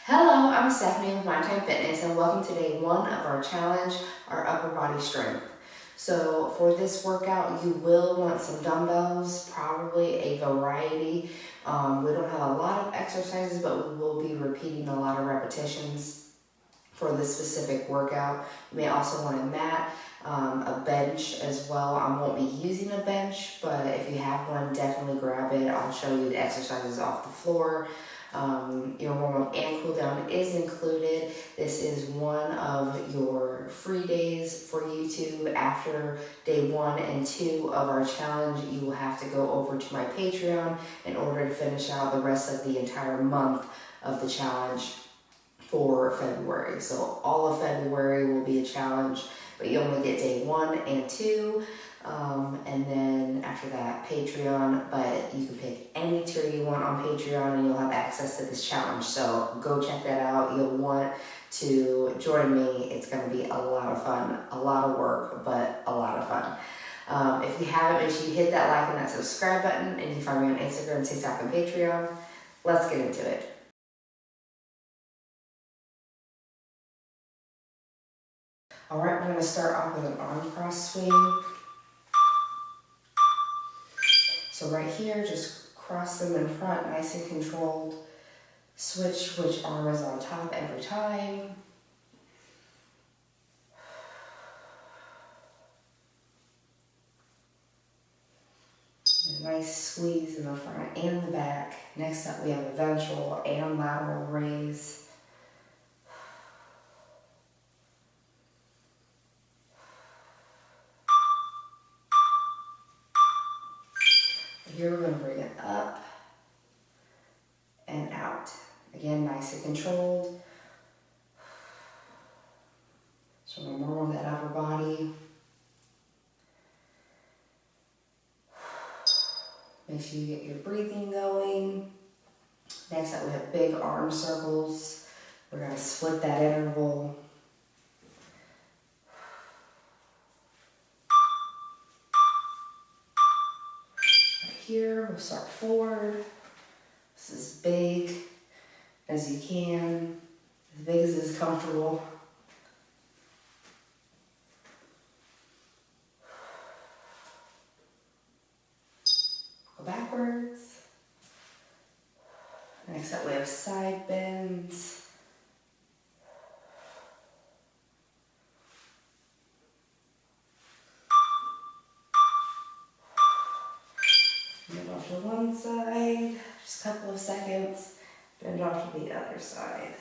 Hello, I'm Stephanie with My Time Fitness and welcome to day one of our challenge, our upper body strength. So for this workout, you will want some dumbbells, probably a variety. We don't have a lot of exercises, but we will be repeating a lot of repetitions for this specific workout. You may also want a mat, a bench as well. I won't be using a bench, but if you have one, definitely grab it. I'll show you the exercises off the floor. Your warm-up and cool down is included. This is one of your free days for YouTube. After day 1 and 2 of our challenge, you will have to go over to my Patreon in order to finish out the rest of the entire month of the challenge for February. So all of February will be a challenge, but you only get day 1 and 2. And then after that, Patreon, but you can pick any tier you want on Patreon and you'll have access to this challenge. So go check that out. You'll want to join me. It's going to be a lot of fun, a lot of work, but a lot of fun. If you haven't, make sure you hit that like and that subscribe button, and you can find me on Instagram, TikTok, and Patreon. Let's get into it. All right, we're going to start off with an arm cross swing. So right here, just cross them in front, nice and controlled. Switch which arm is on top every time. A nice squeeze in the front and the back. Next up, we have a ventral and lateral raise. Here we're going to bring it up and out. Again, nice and controlled. So remember that upper body. Make sure you get your breathing going. Next up, we have big arm circles. We're going to split that interval. Here, we'll start forward. This is big as you can, as big as is comfortable. Go backwards. Next up, we have side bends. Bend off to one side, just a couple of seconds, bend off to the other side.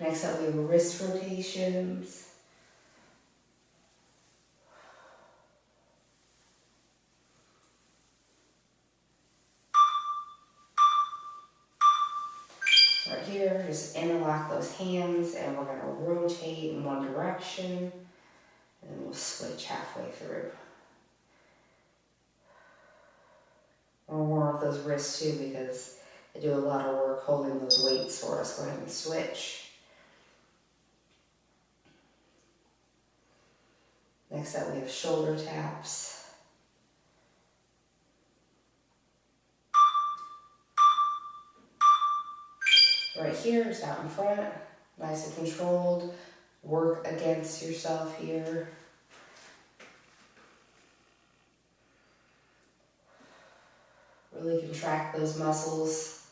Next up, we have wrist rotations. Right here, just interlock those hands and we're going to rotate in one direction and then we'll switch halfway through. We'll warm up those wrists too because they do a lot of work holding those weights for us. Go ahead and switch. Next up, we have shoulder taps. Right here, just out in front, nice and controlled. Work against yourself here. Really contract those muscles.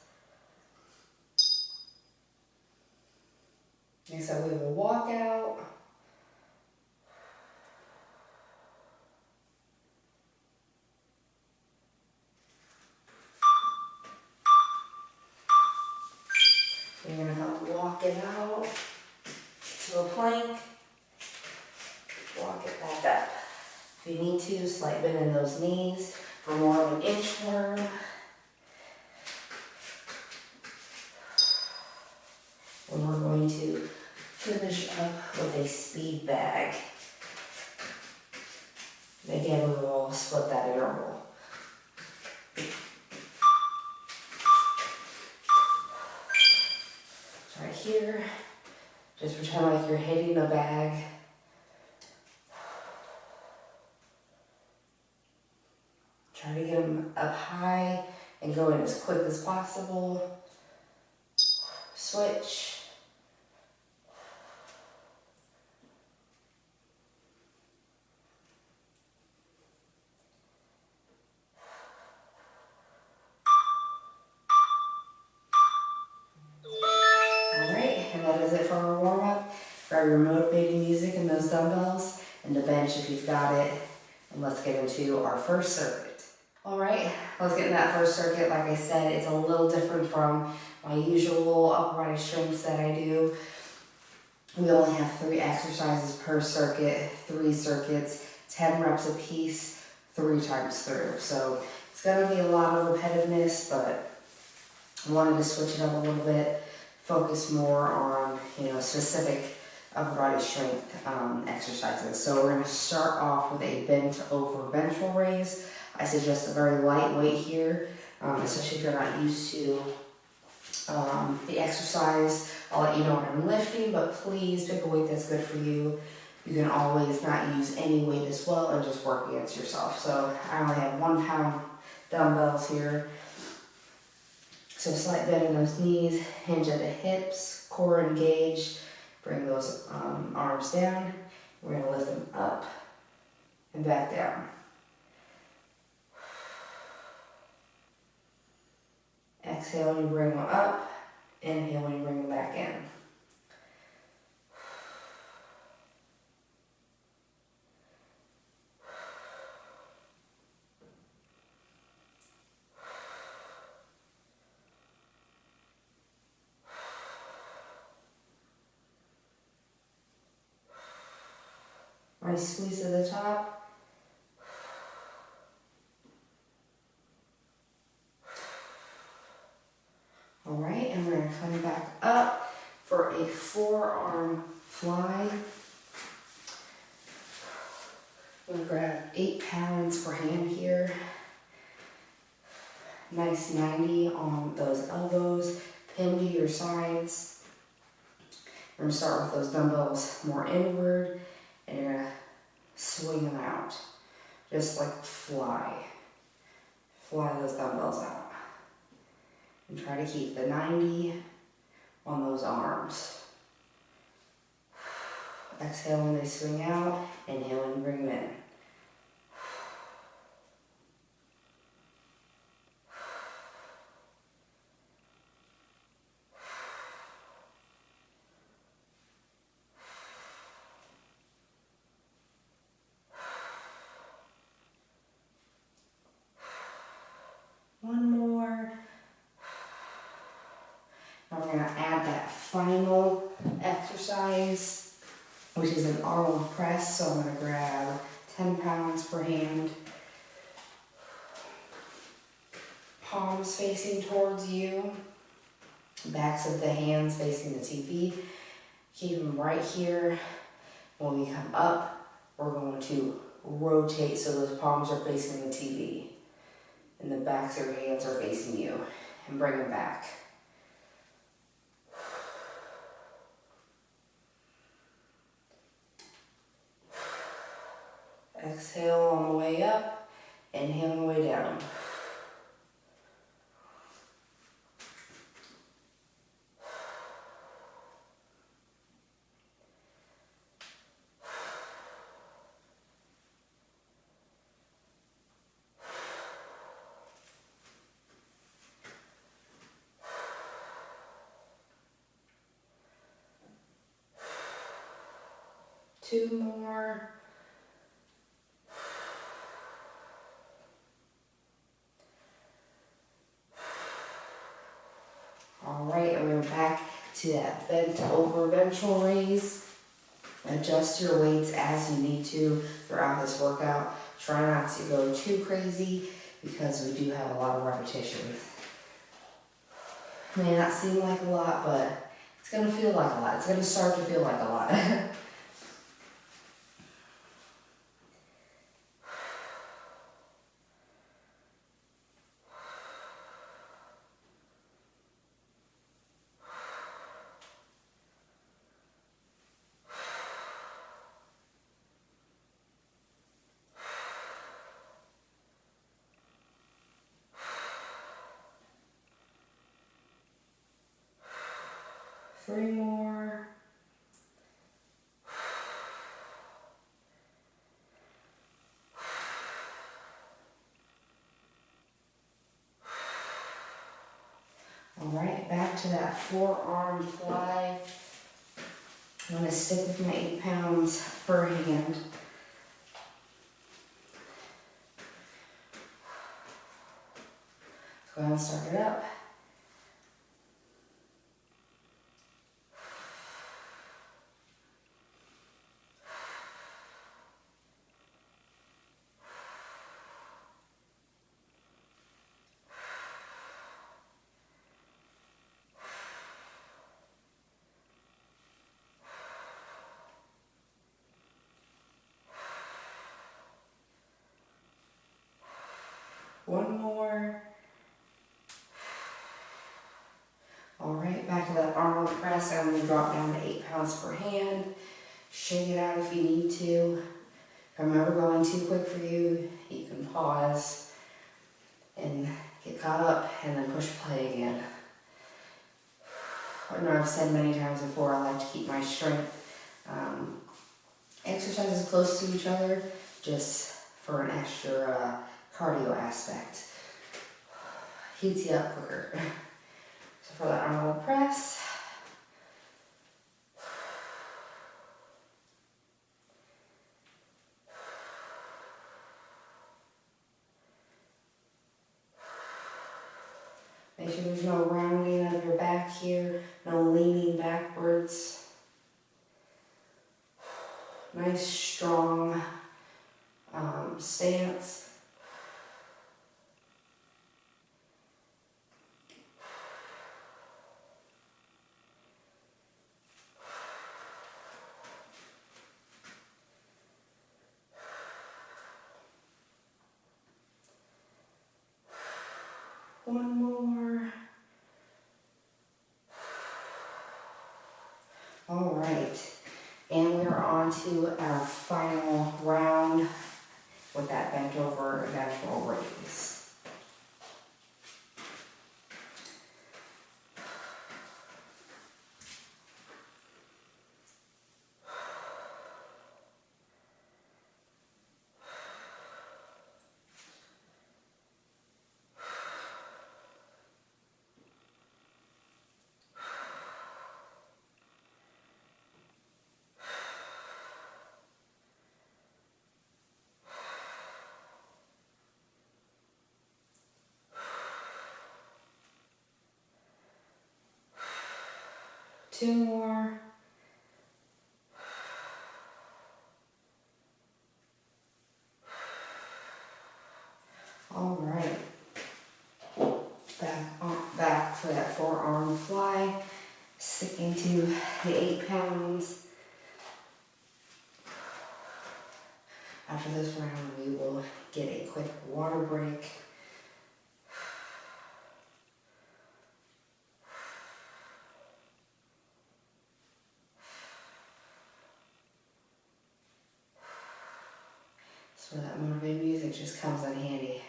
Next up, we have a walkout. You're going to help walk it out to a plank. Walk it back up. If you need to, slight bend in those knees for more of an inchworm. And we're going to finish up with a speed bag. And again, we will split that interval. Right here, just pretend like you're hitting the bag Try to get them up high and go in as quick as possible. Switch. Alright, and that is it for our warm-up. Grab your motivating music and those dumbbells and the bench if you've got it. And let's get into our first circuit. Alright, let's get into that first circuit. Like I said, it's a little different from my usual upper body strengths that I do. We only have 3 exercises per circuit, 3 circuits, 10 reps a piece, 3 times through. So it's going to be a lot of repetitiveness, but I wanted to switch it up a little bit, focus more on, specific upper body strength exercises. So we're going to start off with a bent over ventral raise. I suggest a very light weight here, especially if you're not used to the exercise. I'll let you know when I'm lifting, but please pick a weight that's good for you. You can always not use any weight as well and just work against yourself. So I only have 1 pound dumbbells here. So slight bend in those knees, hinge at the hips, core engaged. Bring those arms down. We're going to lift them up and back down. Exhale when you bring them up. Inhale when you bring them back in. Nice squeeze to the top. All right, and we're going to come back up for a forearm fly. I'm going to grab 8 pounds per hand here. Nice 90 on those elbows, pin to your sides. We're going to start with those dumbbells more inward, and you're going to swing them out, just like fly. Fly those dumbbells out. And try to keep the 90 on those arms. Exhale when they swing out, inhale when you bring them in. One more. Now we're going to add that final exercise, which is an arm press. So I'm going to grab 10 pounds per hand. Palms facing towards you. Backs of the hands facing the TV. Keep them right here. When we come up, we're going to rotate so those palms are facing the TV. And the backs of your hands are facing you. And bring them back. Exhale on the way up, inhale on the way down. Two more. All right, and we're back to that bent over ventral raise. Adjust your weights as you need to throughout this workout. Try not to go too crazy because we do have a lot of repetition. May not seem like a lot, but it's going to feel like a lot. It's going to start to feel like a lot. 3 more. All right, back to that forearm fly. I'm going to stick with my 8 pounds per hand. Go ahead and start it up. One more. All right, back to that arm press. I'm going to drop down to 8 pounds per hand. Shake it out if you need to. If I'm ever going too quick for you, you can pause and get caught up and then push play again. I know I've said many times before, I like to keep my strength exercises close to each other just for an extra cardio aspect. Heats you up quicker. So for that arm press, make sure there's no rounding of your back here, no leaning backwards. Nice strong stance. One more. All right, and we're on to our final round with that bent over ventral raise. Two more. All right. Back for that forearm fly. Sticking to the 8 pounds. After this round, we will get a quick water break. So that motivated music just comes in handy.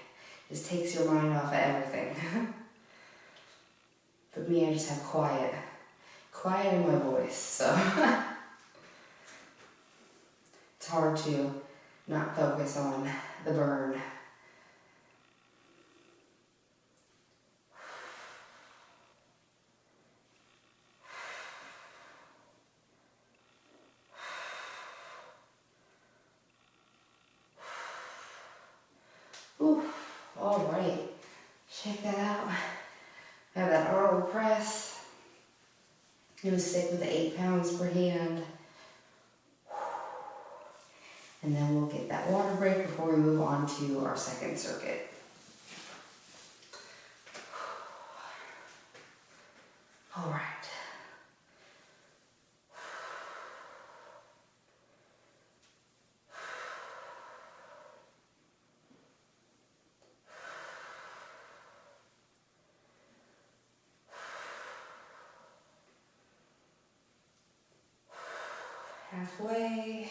Just takes your mind off of everything. But me, I just have quiet in my voice, so it's hard to not focus on the burn. Ooh, all right, check that out. I have that arm press. I'm gonna stick with the 8 pounds per hand. And then we'll get that water break before we move on to our second circuit. All right. Halfway.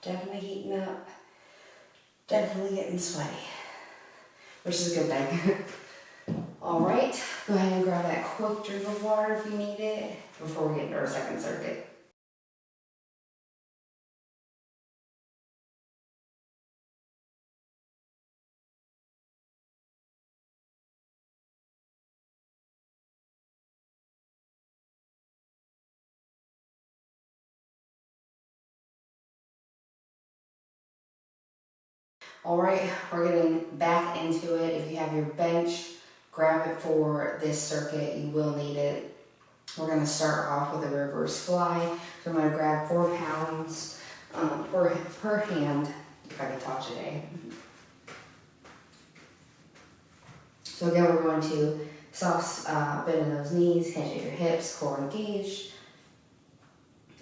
Definitely heating up. Definitely getting sweaty, which is a good thing. All right, go ahead and grab that quick drink of water if you need it before we get into our second circuit. All right, we're getting back into it. If you have your bench, grab it for this circuit. You will need it. We're going to start off with a reverse fly. So I'm going to grab 4 pounds per hand, if I can talk today. So again, we're going to soft bend in those knees, hinge at your hips, core engaged.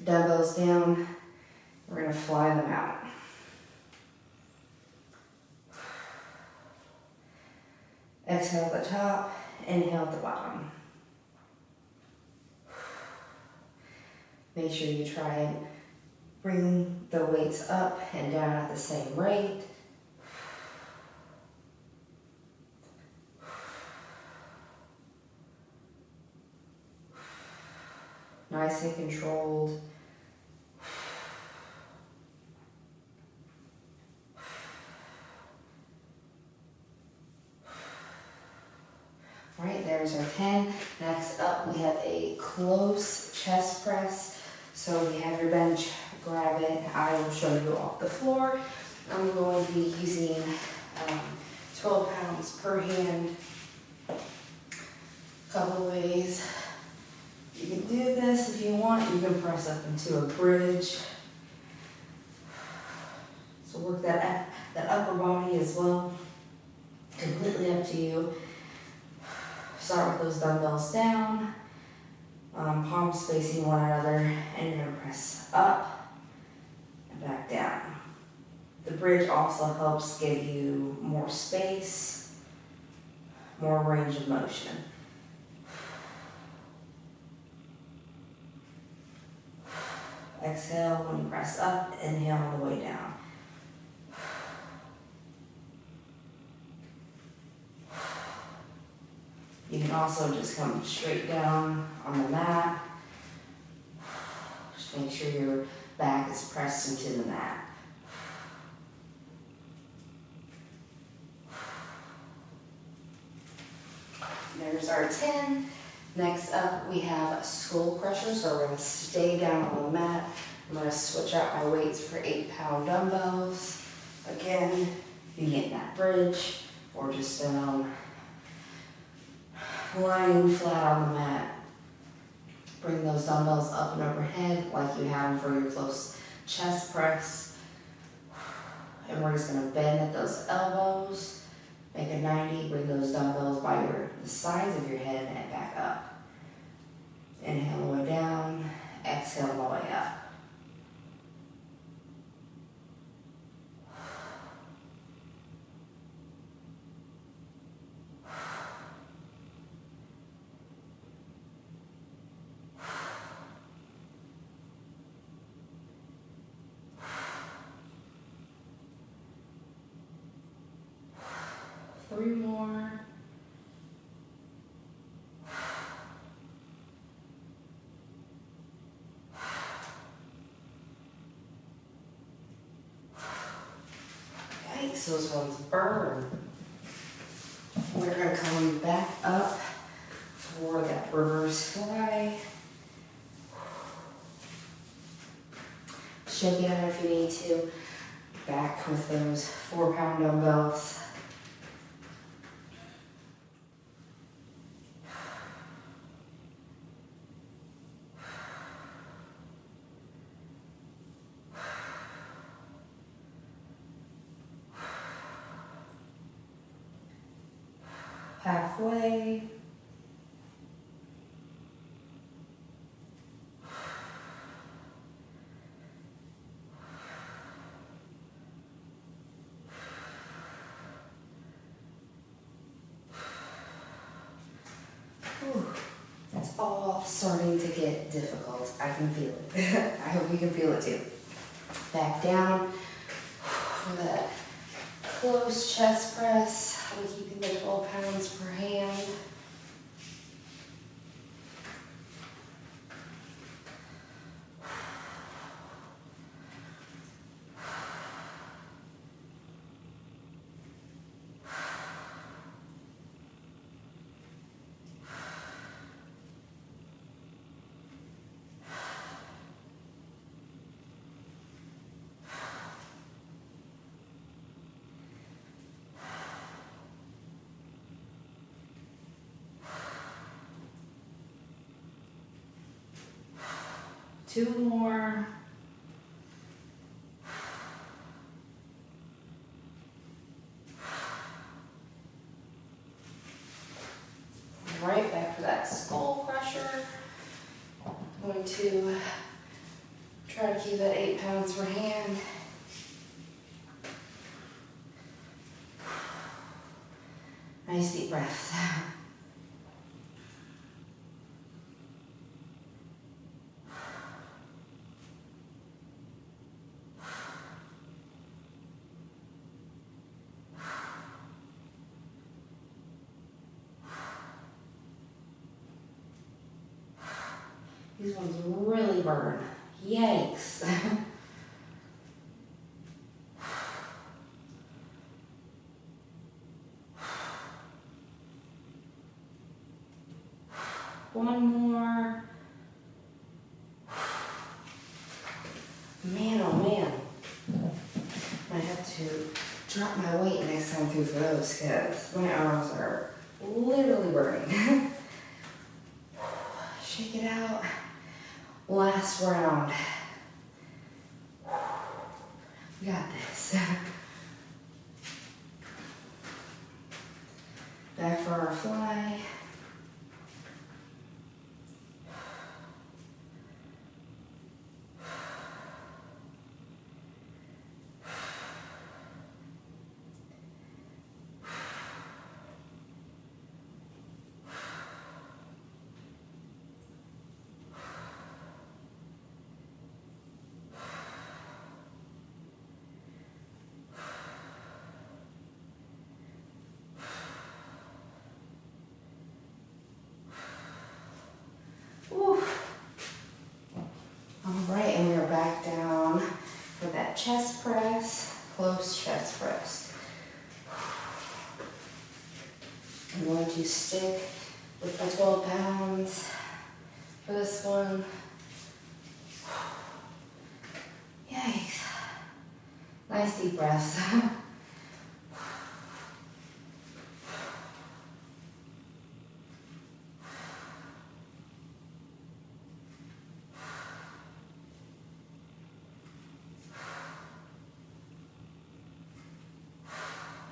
Dumbbells down. We're going to fly them out. Exhale at the top, inhale at the bottom. Make sure you try and bring the weights up and down at the same rate. Nice and controlled. All right, there's our 10. Next up, we have a close chest press. So we have your bench, grab it. I will show you off the floor. I'm going to be using 12 pounds per hand. A couple of ways. You can do this if you want. You can press up into a bridge. So work that upper body as well. Completely up to you. Start with those dumbbells down, palms facing one another, and you're gonna press up and back down. The bridge also helps give you more space, more range of motion. Exhale when you press up, inhale on the way down. You can also just come straight down on the mat. Just make sure your back is pressed into the mat. There's our 10. Next up, we have skull crusher. So we're going to stay down on the mat. I'm going to switch out my weights for 8-pound dumbbells. Again, you get that bridge or just lying flat on the mat. Bring those dumbbells up and overhead like you have them for your close chest press. And we're just going to bend at those elbows. Make a 90. Bring those dumbbells by the sides of your head and back up. Inhale all the way down. Exhale all the way up. Three more. Yikes, those ones burn. We're going to come back up for that reverse fly. Shake it out if you need to. Back with those 4-pound dumbbells. Halfway. Whew. That's all starting to get difficult. I can feel it. I hope you can feel it too. Back down for that close chest press. I'm keeping the 12 pounds per hand. Two more. Right, back for that skull crusher. I'm going to try to keep that 8 pounds per hand. Nice deep breaths. These ones really burn. Yikes. One more. Man, oh man. I have to drop my weight next time through for those because my arms are literally burning. Shake it out. Last round. We got this. Back for our fly. Alright, and we are back down for that chest press, close chest press. I'm going to stick with my 12 pounds for this one. Yikes. Nice deep breaths.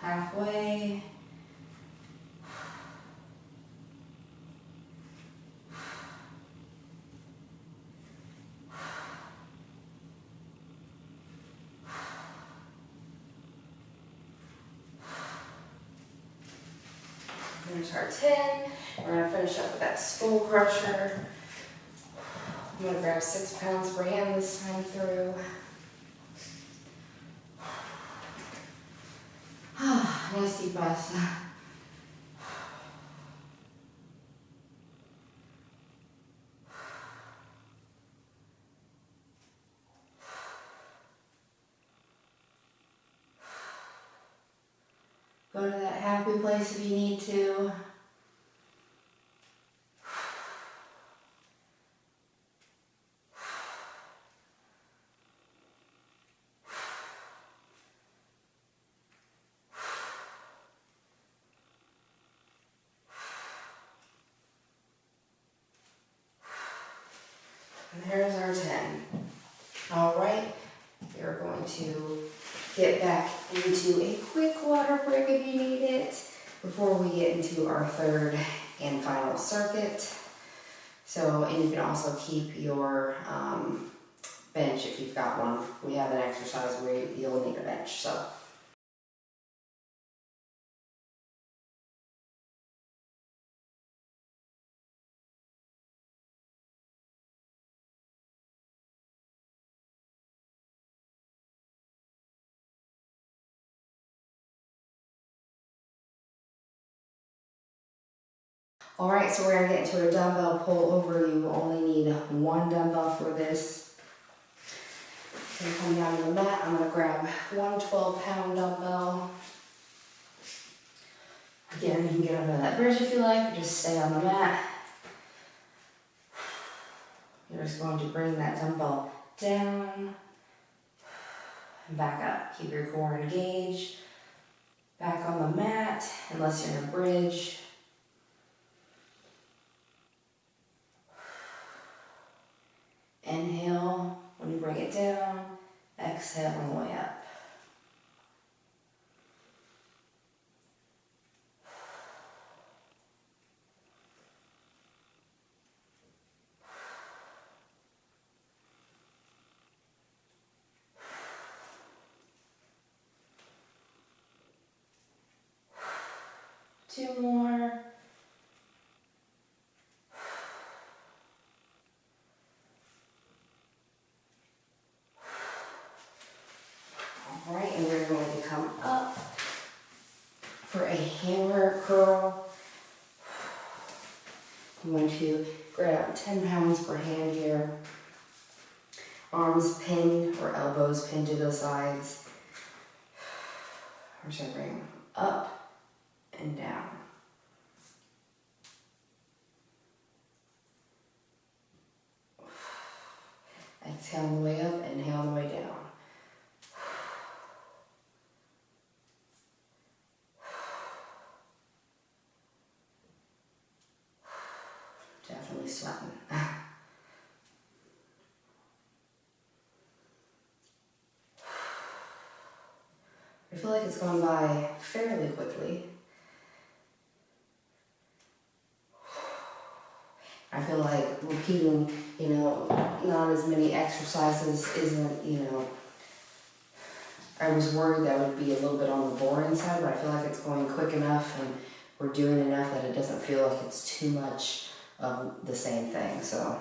Halfway. There's our 10. We're going to finish up with that skull crusher. I'm going to grab 6 pounds per hand this time through. Nice deep breaths. Go to that happy place if you need to. And there's our 10. All right, we're going to get back into a quick water break if you need it before we get into our third and final circuit. So, and you can also keep your bench if you've got one. We have an exercise where you'll need a bench, so. All right, so we're gonna get into a dumbbell pull over. You only need one dumbbell for this. Then come down to the mat. I'm gonna grab one 12-pound dumbbell. Again, you can get under that bridge if you like, or just stay on the mat. You're just going to bring that dumbbell down and back up. Keep your core engaged. Back on the mat, unless you're in a bridge. Inhale when you bring it down. Exhale on the way up. Two more. All right, and we're going to come up for a hammer curl. I'm going to grab 10 pounds per hand here. Arms pinned or elbows pinned to the sides. We're just going to bring up and down. Exhale on the way up, inhale on the way down. Definitely sweating. I feel like it's gone by fairly quickly. I feel like repeating, not as many exercises isn't, I was worried that would be a little bit on the boring side, but I feel like it's going quick enough and we're doing enough that it doesn't feel like it's too much of the same thing. So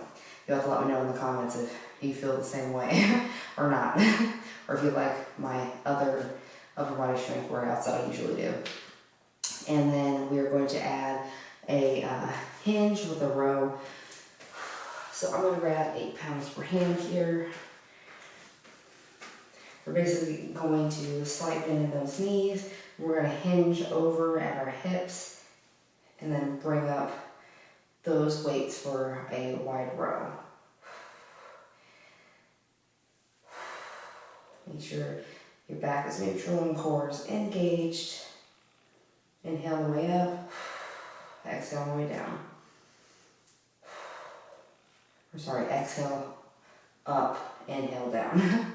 you'll have to let me know in the comments if you feel the same way or not, or if you like my other upper body strength workouts that I usually do. And then we are going to add a hinge with a row. So I'm going to grab 8 pounds per hand here. We're basically going to slight bend in those knees. We're going to hinge over at our hips and then bring up those weights for a wide row. Make sure your back is neutral and core is engaged. Inhale on the way up, exhale on the way down. Exhale up, inhale down.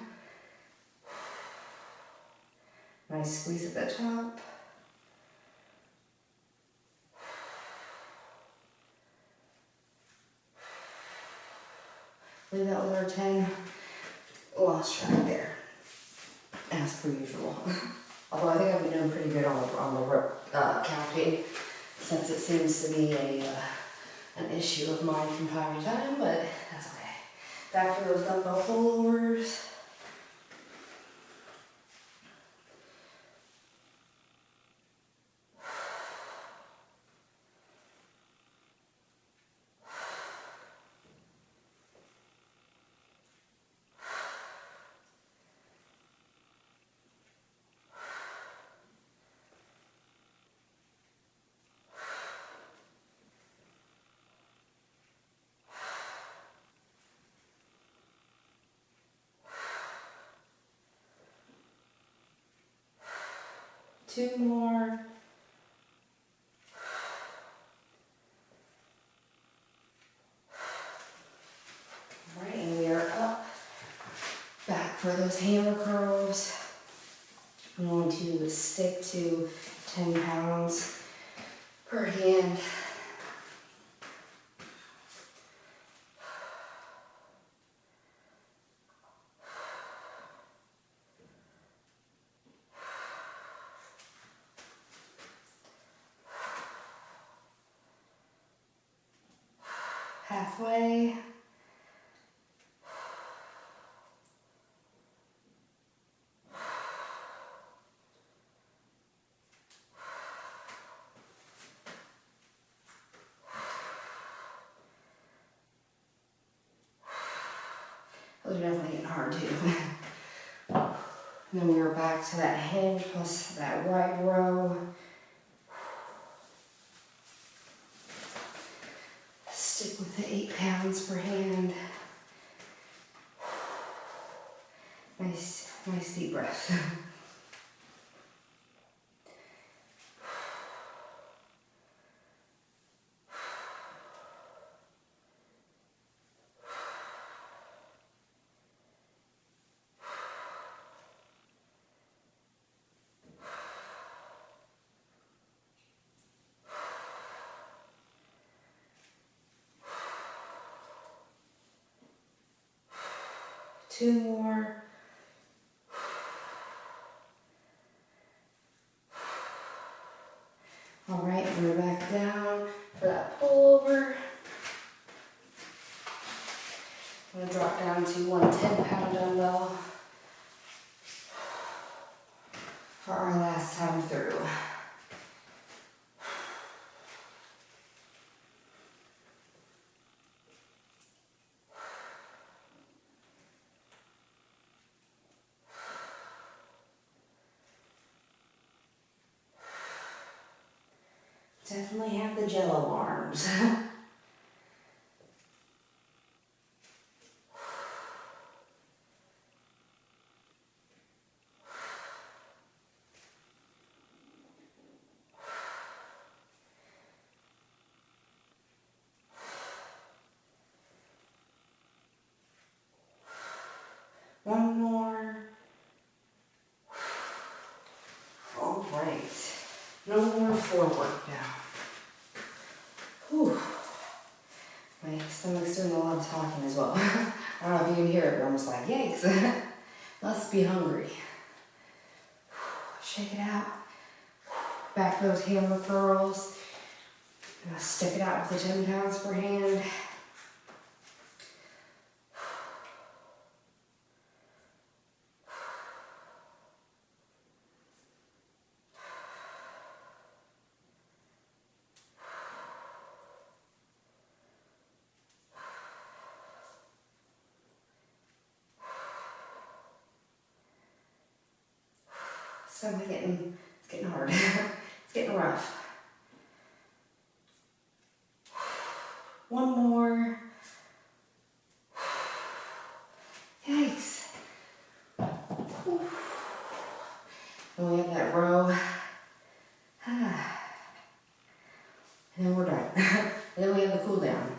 Nice squeeze at the top. Leave that with our 10. Lost track there, as per usual. Although I think I've been doing pretty good on the counting, since it seems to be an issue of mine from time to time, but that's okay. Back to those dumbbell pullovers. Two more. All right, and we are up. Back for those hammer curls. I'm going to stick to 10 pounds per hand. Halfway. hard too. Then we are back to that hinge plus that right row. Stick with the 8 pounds per hand. Nice deep breath. Two more. All right, we're back down for that pullover. I'm gonna drop down to one 10-pound dumbbell for our last time through. Definitely have the jello arms. One more. All right. No more floor work now. Whew. My stomach's doing a lot of talking as well. I don't know if you can hear it, but I'm just like, yikes. Must be hungry. Shake it out. Back those hammer curls. And I'll stick it out with the 10 pounds per hand. So it's getting hard. It's getting rough. One more. Yikes. Whew. And we have that row. And then we're done. And then we have the cool down,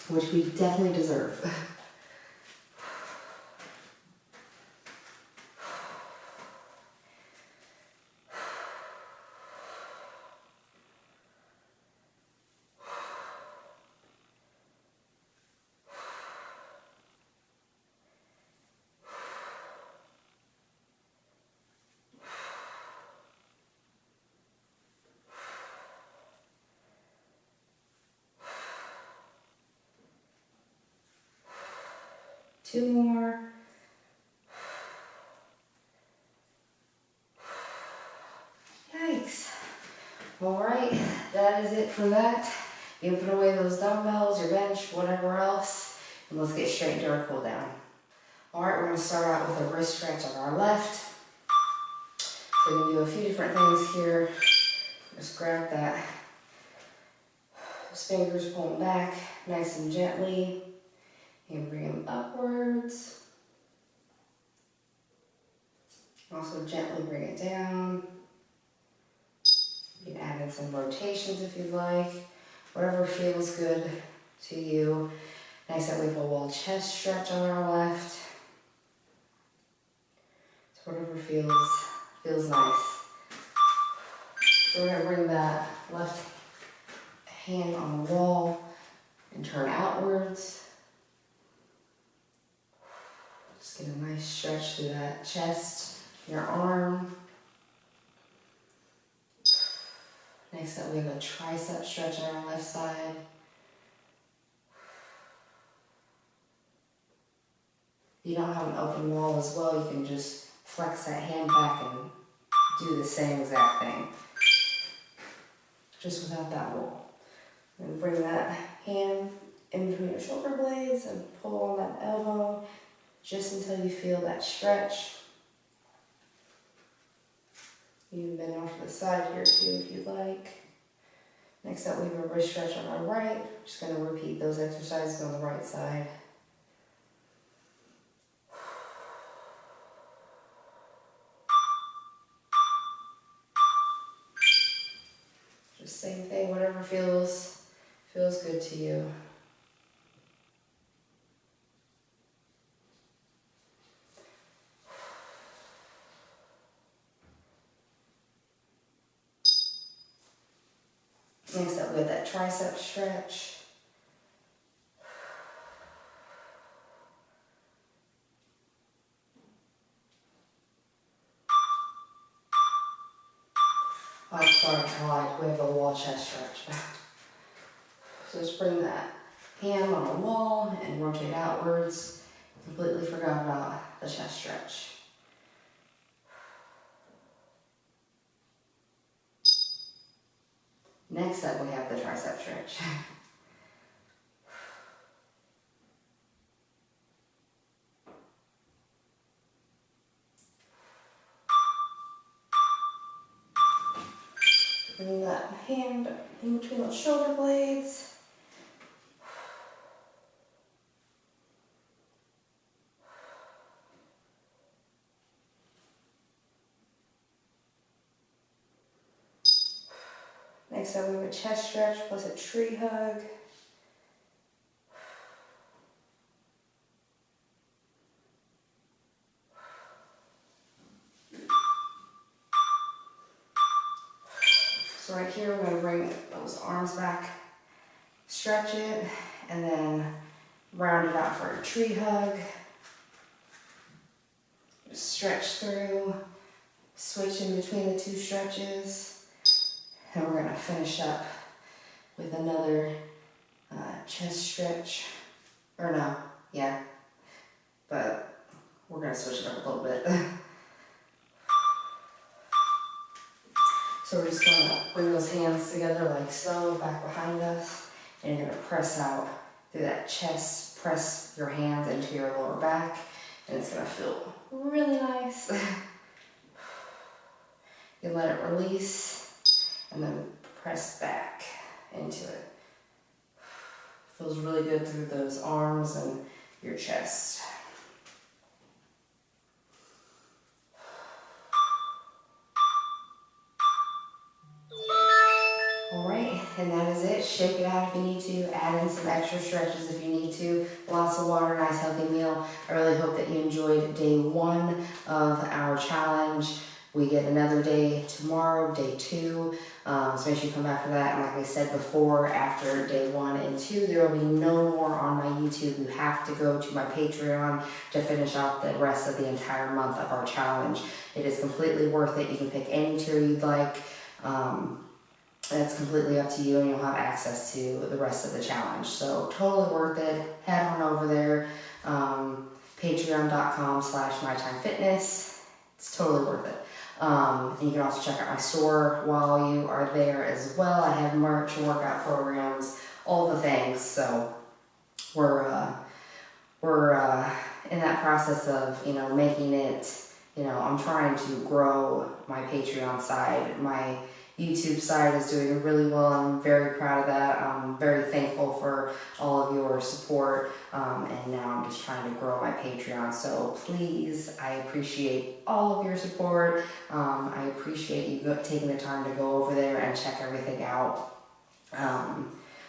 which we definitely deserve. Two more. Yikes. All right, that is it for that. You can put away those dumbbells, your bench, whatever else, and let's get straight into our cool down. All right, we're gonna start out with a wrist stretch on our left. So we can do a few different things here. Just grab that. Those fingers, pull them back nice and gently. And bring them upwards. Also gently bring it down. You can add in some rotations if you'd like. Whatever feels good to you. Nice that we have a wall chest stretch on our left. So whatever feels nice. So we're gonna bring that left hand on the wall and turn outwards. Just get a nice stretch through that chest, your arm. Next up, we have a tricep stretch on our left side. If you don't have an open wall as well, you can just flex that hand back and do the same exact thing, just without that wall. And bring that hand in between your shoulder blades and pull on that elbow. just until you feel that stretch. You can bend off to the side here too if you'd like. Next up, we have a wrist stretch on our right. Just going to repeat those exercises on the right side. Just same thing, whatever feels good to you. Next up, we have that tricep stretch. Oh, sorry, I lied. We have a wall chest stretch. So just bring that hand on the wall and rotate outwards. Completely forgot about the chest stretch. Next up, we have the tricep stretch. Bring that hand in between those shoulder blades. Next up, we have a chest stretch plus a tree hug. So right here, we're going to bring those arms back, stretch it, and then round it out for a tree hug. Just stretch through, switch in between the two stretches. And we're going to finish up with another chest stretch. Or no, yeah. But we're going to switch it up a little bit. So we're just going to bring those hands together like so, back behind us. And you're going to press out through that chest. Press your hands into your lower back. And it's going to feel really nice. You let it release. And then press back into it. Feels really good through those arms and your chest. Alright, and that is it. Shake it out if you need to. Add in some extra stretches if you need to. Lots of water, nice healthy meal. I really hope that you enjoyed day 1 of our challenge. We get another day tomorrow, day 2. So make sure you come back for that. And like I said before, after day 1 and 2, there will be no more on my YouTube. You have to go to my Patreon to finish off the rest of the entire month of our challenge. It is completely worth it. You can pick any tier you'd like. It's completely up to you, and you'll have access to the rest of the challenge. So totally worth it. Head on over there, patreon.com/mytimefitness. It's totally worth it. And you can also check out my store while you are there as well. I have merch, workout programs, all the things. So we're in that process of, making it, I'm trying to grow my Patreon side. My YouTube side is doing really well. I'm very proud of that. I'm very thankful for all of your support. And now I'm just trying to grow my Patreon. So please, I appreciate all of your support. I appreciate you taking the time to go over there and check everything out.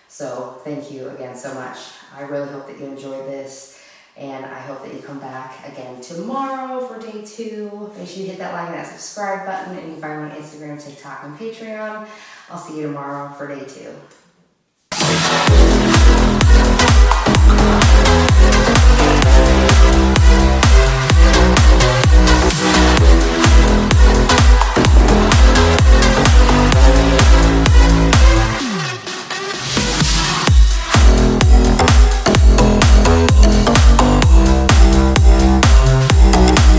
So thank you again so much. I really hope that you enjoyed this. And I hope that you come back again tomorrow for day 2. Make sure you hit that like and that subscribe button. And you can find me on Instagram, TikTok, and Patreon. I'll see you tomorrow for day 2.